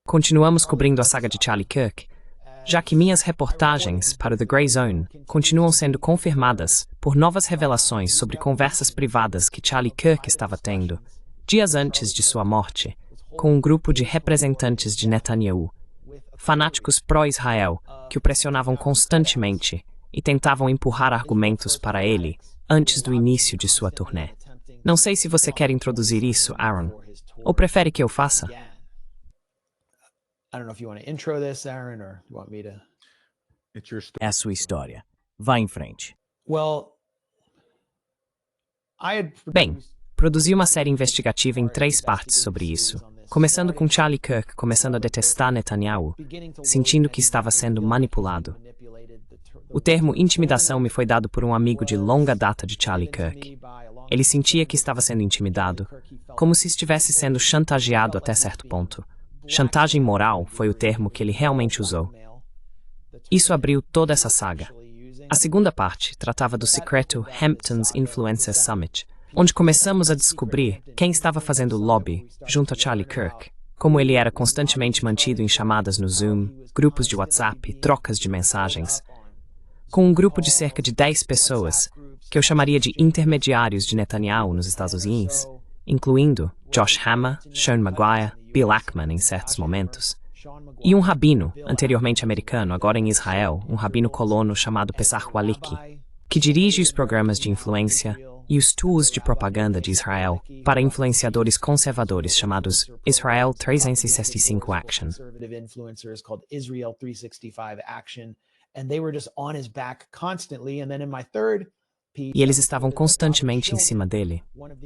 Continuamos cobrindo a saga de Charlie Kirk, já que minhas reportagens para The Grey Zone continuam sendo confirmadas por novas revelações sobre conversas privadas que Charlie Kirk estava tendo, dias antes de sua morte, com um grupo de representantes de Netanyahu, fanáticos pró-Israel que o pressionavam constantemente e tentavam empurrar argumentos para ele antes do início de sua turnê. Não sei se você quer introduzir isso, Aaron, ou prefere que eu faça? É a sua história. Vá em frente. Bem, produzi uma série investigativa em 3 partes sobre isso, começando com Charlie Kirk começando a detestar Netanyahu, sentindo que estava sendo manipulado. O termo intimidação me foi dado por um amigo de longa data de Charlie Kirk. Ele sentia que estava sendo intimidado, como se estivesse sendo chantageado até certo ponto. Chantagem moral foi o termo que ele realmente usou. Isso abriu toda essa saga. A segunda parte tratava do secreto Hamptons Influencer Summit, onde começamos a descobrir quem estava fazendo lobby junto a Charlie Kirk, como ele era constantemente mantido em chamadas no Zoom, grupos de WhatsApp, trocas de mensagens, com um grupo de cerca de 10 pessoas, que eu chamaria de intermediários de Netanyahu nos Estados Unidos, incluindo Josh Hammer, Sean Maguire, Bill Ackman em certos momentos, e um rabino, anteriormente americano, agora em Israel, um rabino colono chamado Pesach Waliki, que dirige os programas de influência e os tools de propaganda de Israel para influenciadores conservadores chamados Israel 365 Action. E eles estavam constantemente em cima dele.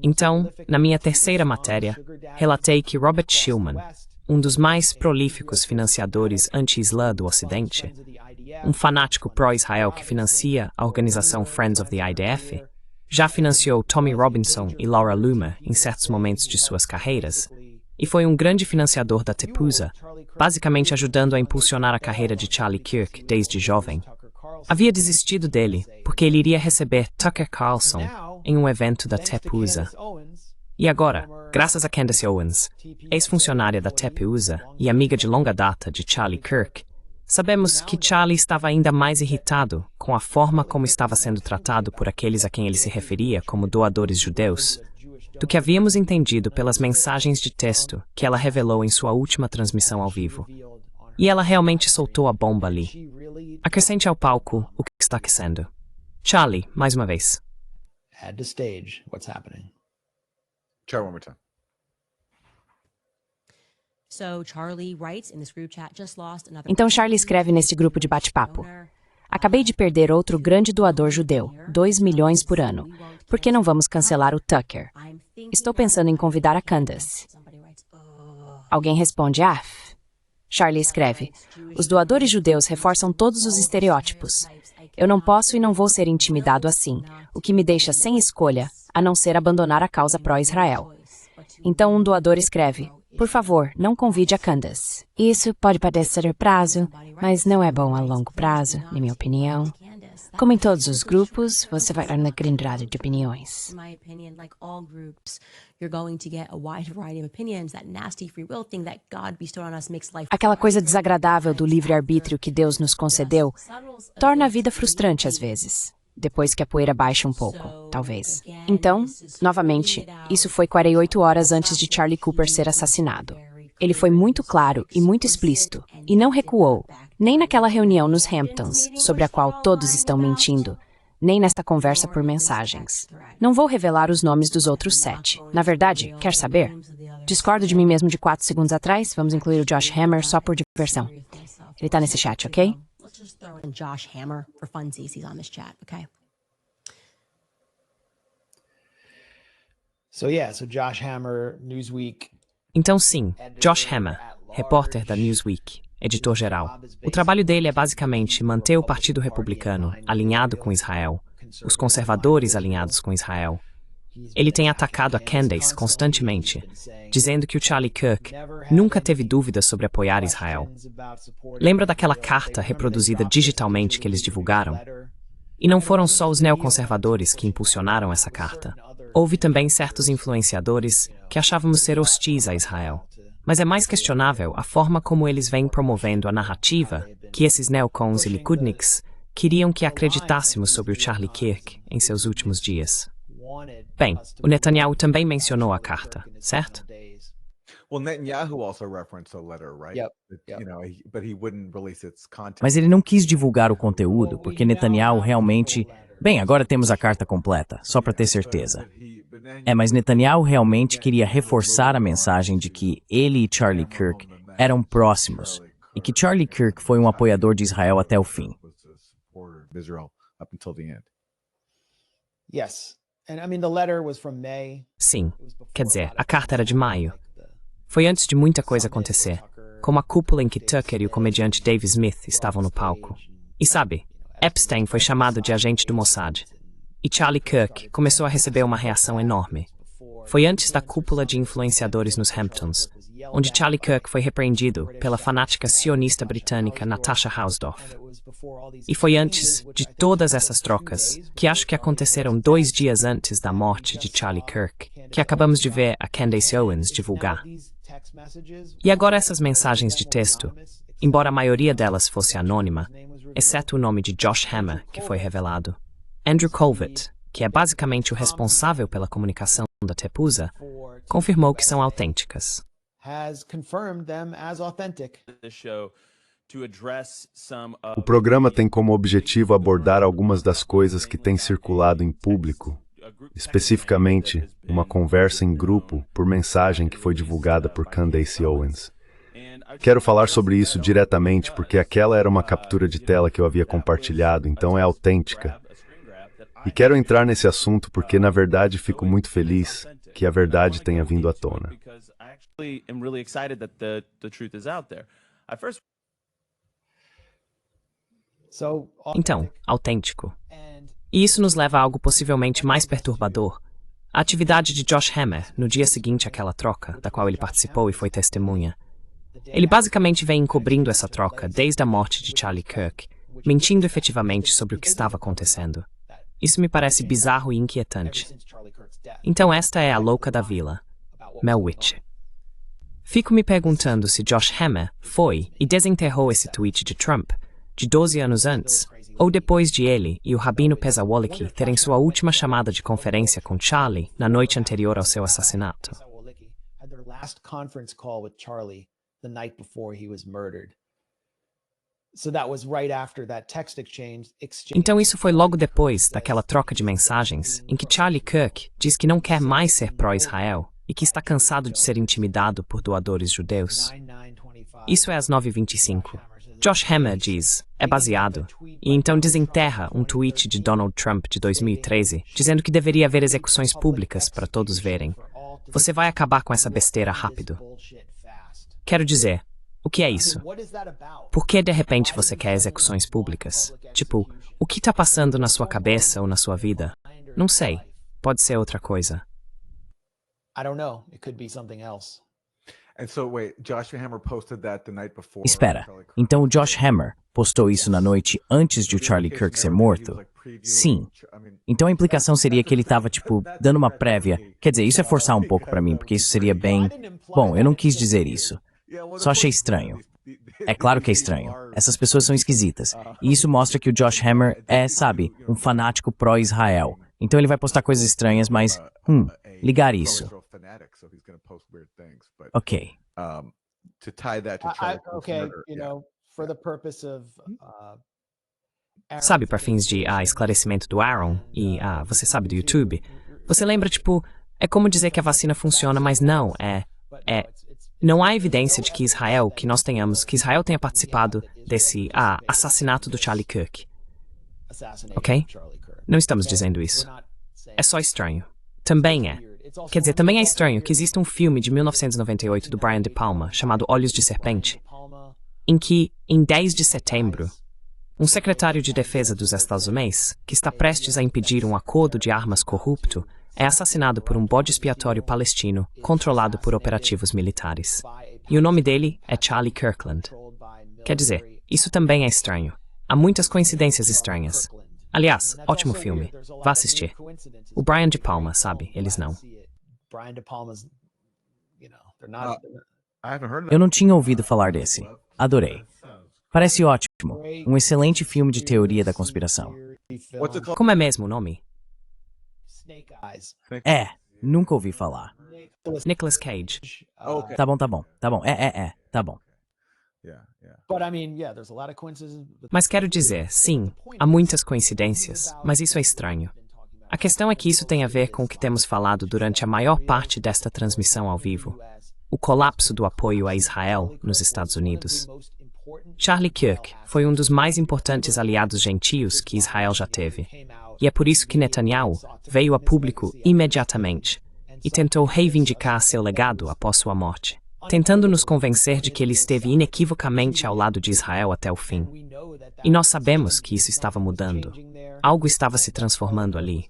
Então, na minha terceira matéria, relatei que Robert Schulman, um dos mais prolíficos financiadores anti-Islã do Ocidente, um fanático pró-Israel que financia a organização Friends of the IDF, já financiou Tommy Robinson e Laura Loomer em certos momentos de suas carreiras, e foi um grande financiador da Tepuza, basicamente ajudando a impulsionar a carreira de Charlie Kirk desde jovem. Havia desistido dele, porque ele iria receber Tucker Carlson em um evento da Tepuza. E agora, graças a Candace Owens, ex-funcionária da Tepuza e amiga de longa data de Charlie Kirk, sabemos que Charlie estava ainda mais irritado com a forma como estava sendo tratado por aqueles a quem ele se referia como doadores judeus, do que havíamos entendido pelas mensagens de texto que ela revelou em sua última transmissão ao vivo. E ela realmente soltou a bomba ali. Acrescente ao palco o que está aquecendo. Charlie, mais uma vez. Add to stage what's happening. Try one more time. Então Charlie escreve nesse grupo de bate-papo: acabei de perder outro grande doador judeu, 2 milhões por ano. Por que não vamos cancelar o Tucker? Estou pensando em convidar a Candace. Alguém responde, Charlie escreve: os doadores judeus reforçam todos os estereótipos. Eu não posso e não vou ser intimidado assim, o que me deixa sem escolha, a não ser abandonar a causa pró-Israel. Então um doador escreve: por favor, não convide a Candace. Isso pode parecer prazo, mas não é bom a longo prazo, na minha opinião. Como em todos os grupos, você vai ter uma grande variedade de opiniões. Aquela coisa desagradável do livre-arbítrio que Deus nos concedeu torna a vida frustrante às vezes, depois que a poeira baixa um pouco, talvez. Então, novamente, isso foi 48 horas antes de Charlie Cooper ser assassinado. Ele foi muito claro e muito explícito, e não recuou, nem naquela reunião nos Hamptons, sobre a qual todos estão mentindo, nem nesta conversa por mensagens. Não vou revelar os nomes dos outros 7. Na verdade, quer saber? Discordo de mim mesmo de 4 segundos atrás, vamos incluir o Josh Hammer só por diversão. Ele tá nesse chat, ok? Just throw in Josh Hammer for funsies. He's on this chat, okay? So Josh Hammer, Newsweek. Então sim, Josh Hammer, repórter da Newsweek, editor-geral. O trabalho dele é basicamente manter o Partido Republicano alinhado com Israel, os conservadores alinhados com Israel. Ele tem atacado a Candace constantemente, dizendo que o Charlie Kirk nunca teve dúvidas sobre apoiar Israel. Lembra daquela carta reproduzida digitalmente que eles divulgaram? E não foram só os neoconservadores que impulsionaram essa carta. houve também certos influenciadores que achávamos ser hostis a Israel. Mas é mais questionável a forma como eles vêm promovendo a narrativa que esses neocons e likudniks queriam que acreditássemos sobre o Charlie Kirk em seus últimos dias. Bem, o Netanyahu também mencionou a carta, certo? Well, Netanyahu also referenced a letter, right? Yep, You know, but he wouldn't release its content. Mas ele não quis divulgar o conteúdo porque Netanyahu realmente... Bem, agora temos a carta completa, só para ter certeza. Mas Netanyahu realmente queria reforçar a mensagem de que ele e Charlie Kirk eram próximos e que Charlie Kirk foi um apoiador de Israel até o fim. Yes. And I mean, the letter was from May. Sim, quer dizer, a carta era de maio. Foi antes de muita coisa acontecer, como a cúpula em que Tucker e o comediante Dave Smith estavam no palco. E sabe, Epstein foi chamado de agente do Mossad. E Charlie Kirk começou a receber uma reação enorme. Foi antes da cúpula de influenciadores nos Hamptons, onde Charlie Kirk foi repreendido pela fanática sionista britânica Natasha Hausdorff. E foi antes de todas essas trocas, que acho que aconteceram 2 dias antes da morte de Charlie Kirk, que acabamos de ver a Candace Owens divulgar. E agora essas mensagens de texto, embora a maioria delas fosse anônima, exceto o nome de Josh Hammer, que foi revelado, Andrew Colvett, que é basicamente o responsável pela comunicação da Tepusa, confirmou que são autênticas. O programa tem como objetivo abordar algumas das coisas que têm circulado em público, especificamente uma conversa em grupo por mensagem que foi divulgada por Candace Owens. Quero falar sobre isso diretamente porque aquela era uma captura de tela que eu havia compartilhado, então é autêntica. E quero entrar nesse assunto porque, na verdade, fico muito feliz que a verdade tenha vindo à tona. Então, autêntico. E isso nos leva a algo possivelmente mais perturbador. A atividade de Josh Hammer no dia seguinte àquela troca, da qual ele participou e foi testemunha. Ele basicamente vem encobrindo essa troca desde a morte de Charlie Kirk, mentindo efetivamente sobre o que estava acontecendo. Isso me parece bizarro e inquietante. Então esta é a louca da vila, Mel Witch. Fico me perguntando se Josh Hammer foi e desenterrou esse tweet de Trump de 12 anos antes, ou depois de ele e o Rabino Pesawoliki terem sua última chamada de conferência com Charlie na noite anterior ao seu assassinato. Então isso foi logo depois daquela troca de mensagens em que Charlie Kirk diz que não quer mais ser pró-Israel e que está cansado de ser intimidado por doadores judeus. Isso é às 9h25. Josh Hammer diz, é baseado, e então desenterra um tweet de Donald Trump de 2013 dizendo que deveria haver execuções públicas para todos verem. Você vai acabar com essa besteira rápido. Quero dizer, o que é isso? Por que de repente você quer execuções públicas? Tipo, o que está passando na sua cabeça ou na sua vida? Não sei. Pode ser outra coisa. Espera, então o Josh Hammer postou isso na noite antes de o Charlie Kirk ser morto? Sim. Então a implicação seria que ele estava, tipo, dando uma prévia. Quer dizer, isso é forçar um pouco pra mim, porque isso seria bem... Bom, eu não quis dizer isso. Só achei estranho. É claro que é estranho. Essas pessoas são esquisitas. E isso mostra que o Josh Hammer é, sabe, um fanático pró-Israel. Então ele vai postar coisas estranhas, mas... ligar isso. Ok. Sabe, para fins de esclarecimento do Aaron e, você sabe, do YouTube, você lembra, tipo, é como dizer que a vacina funciona, mas não, não há evidência de que Israel tenha participado desse, assassinato do Charlie Kirk. Ok? Não estamos dizendo isso. É só estranho. Também é. Quer dizer, também é estranho que exista um filme de 1998 do Brian De Palma, chamado Olhos de Serpente, em que, em 10 de setembro, um secretário de defesa dos Estados Unidos, que está prestes a impedir um acordo de armas corrupto, é assassinado por um bode expiatório palestino controlado por operativos militares. E o nome dele é Charlie Kirkland. Quer dizer, isso também é estranho. Há muitas coincidências estranhas. Aliás, ótimo filme. Vá assistir. O Brian De Palma, sabe? Eles não. Brian De Palma's, I haven't heard of Eu não tinha ouvido falar desse. Adorei. Parece ótimo. Um excelente filme de teoria da conspiração. What's it called? Como é mesmo o nome? Snake Eyes. É, nunca ouvi falar. Nicolas Cage. Okay. Tá bom, tá bom, tá bom. Tá bom. Yeah, yeah. But I mean, yeah, there's a lot of coincidences. Mas quero dizer, sim, há muitas coincidências, mas isso é estranho. A questão é que isso tem a ver com o que temos falado durante a maior parte desta transmissão ao vivo. O colapso do apoio a Israel nos Estados Unidos. Charlie Kirk foi um dos mais importantes aliados gentios que Israel já teve. E é por isso que Netanyahu veio a público imediatamente e tentou reivindicar seu legado após sua morte, tentando nos convencer de que ele esteve inequivocamente ao lado de Israel até o fim. E nós sabemos que isso estava mudando. Algo estava se transformando ali.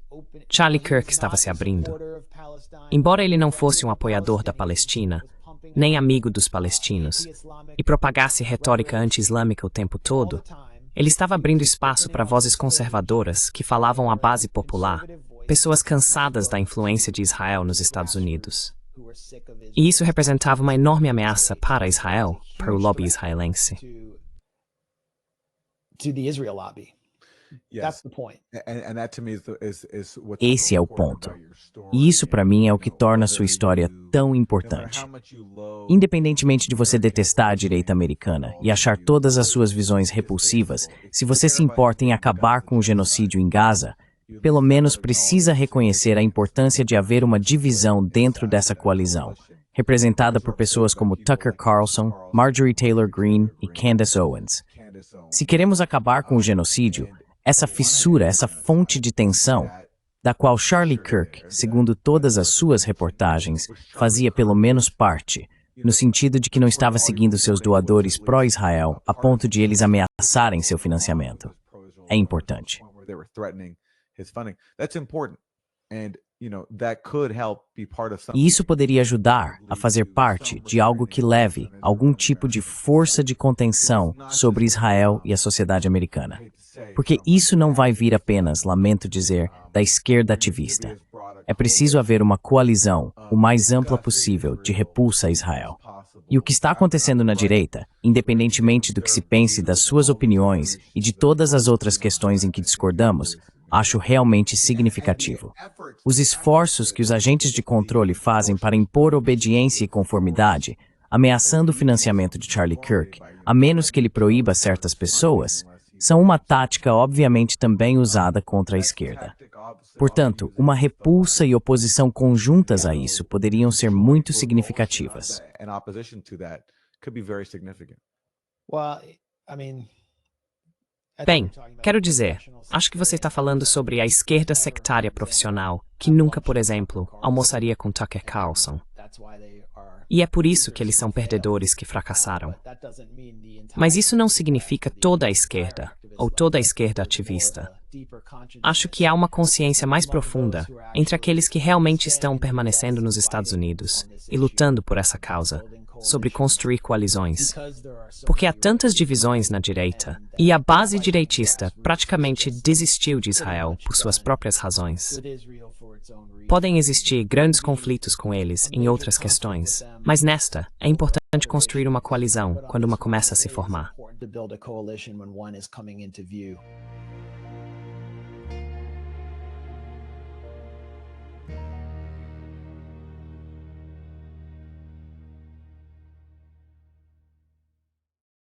Charlie Kirk estava se abrindo. Embora ele não fosse um apoiador da Palestina, nem amigo dos palestinos, e propagasse retórica anti-islâmica o tempo todo, ele estava abrindo espaço para vozes conservadoras que falavam à base popular, pessoas cansadas da influência de Israel nos Estados Unidos. E isso representava uma enorme ameaça para Israel, para o lobby israelense. To the Israel lobby. That's the point. And that to me is what's Esse é o ponto. E isso para mim é o que torna sua história tão importante. Independentemente de você detestar a direita americana e achar todas as suas visões repulsivas, se você se importa em acabar com o genocídio em Gaza, pelo menos precisa reconhecer a importância de haver uma divisão dentro dessa coalizão, representada por pessoas como Tucker Carlson, Marjorie Taylor Greene e Candace Owens. Se queremos acabar com o genocídio, essa fissura, essa fonte de tensão, da qual Charlie Kirk, segundo todas as suas reportagens, fazia pelo menos parte, no sentido de que não estava seguindo seus doadores pró-Israel a ponto de eles ameaçarem seu financiamento. É importante. E isso poderia ajudar a fazer parte de algo que leve algum tipo de força de contenção sobre Israel e a sociedade americana. Porque isso não vai vir apenas, lamento dizer, da esquerda ativista. É preciso haver uma coalizão o mais ampla possível de repulsa a Israel. E o que está acontecendo na direita, independentemente do que se pense das suas opiniões e de todas as outras questões em que discordamos, acho realmente significativo. Os esforços que os agentes de controle fazem para impor obediência e conformidade, ameaçando o financiamento de Charlie Kirk, a menos que ele proíba certas pessoas, são uma tática obviamente também usada contra a esquerda. Portanto, uma repulsa e oposição conjuntas a isso poderiam ser muito significativas. Bem, quero dizer, acho que você está falando sobre a esquerda sectária profissional, que nunca, por exemplo, almoçaria com Tucker Carlson. E é por isso que eles são perdedores que fracassaram. Mas isso não significa toda a esquerda, ou toda a esquerda ativista. Acho que há uma consciência mais profunda entre aqueles que realmente estão permanecendo nos Estados Unidos e lutando por essa causa, sobre construir coalizões. Porque há tantas divisões na direita, e a base direitista praticamente desistiu de Israel por suas próprias razões. Podem existir grandes conflitos com eles em outras questões, mas nesta, é importante construir uma coalizão quando uma começa a se formar.